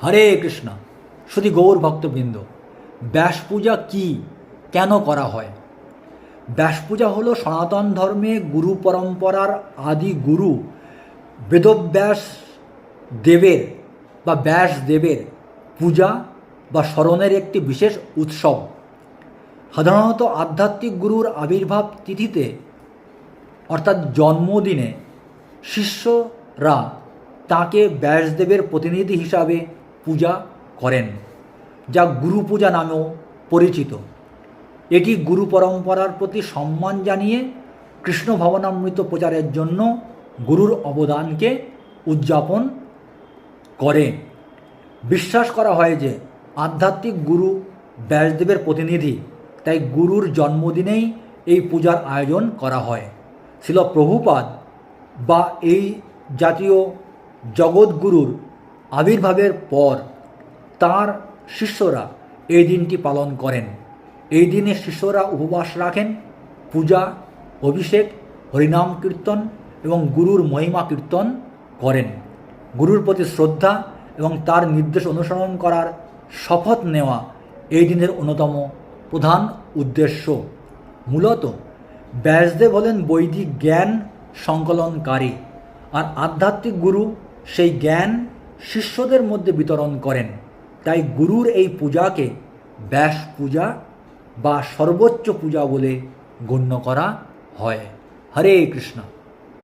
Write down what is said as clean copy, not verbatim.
হরে কৃষ্ণ। শুধু গৌর ভক্তবৃন্দ, ব্যাস পূজা কি, কেন করা হয়? ব্যাস পূজা হলো সনাতন ধর্মে গুরু পরম্পরার আদি গুরু বেদব্যাস দেবের বা ব্যাস দেবের পূজা বা স্মরণের একটি বিশেষ উৎসব। সাধারণত আধ্যাত্মিক গুরুর আবির্ভাব তিথিতে অর্থাৎ জন্মদিনে শিষ্যরা তাঁকে ব্যাসদেবের প্রতিনিধি হিসাবে পূজা করেন, যা গুরু পূজা নামেও পরিচিত। এটি গুরু পরম্পরার প্রতি সম্মান জানিয়ে কৃষ্ণ ভাবনামৃত প্রচারের জন্য গুরুর অবদানকে উদযাপন করে। বিশ্বাস করা হয় যে আধ্যাত্মিক গুরু ব্যাসদেবের প্রতিনিধি, তাই গুরুর জন্মদিনেই এই পূজার আয়োজন করা হয়। শ্রীল প্রভুপাদ বা এই জাতীয় জগৎগুরুর আবির্ভাবের পর তাঁর শিষ্যরা এই দিনটি পালন করেন। এই দিনে শিষ্যরা উপবাস রাখেন, পূজা, অভিষেক, হরিনাম কীর্তন এবং গুরুর মহিমা কীর্তন করেন। গুরুর প্রতি শ্রদ্ধা এবং তার নির্দেশ অনুসরণ করার শপথ নেওয়া এই দিনের অন্যতম প্রধান উদ্দেশ্য। মূলত ব্যাসদেব হলেন বৈদিক জ্ঞান সংকলনকারী, আর আধ্যাত্মিক গুরু সেই জ্ঞান শিষ্যদের মধ্যে বিতরণ করেন। তাই গুরুর এই পূজাকে ব্যাস পূজা বা সর্বোচ্চ পূজা বলে গণ্য করা হয়। হরে কৃষ্ণ।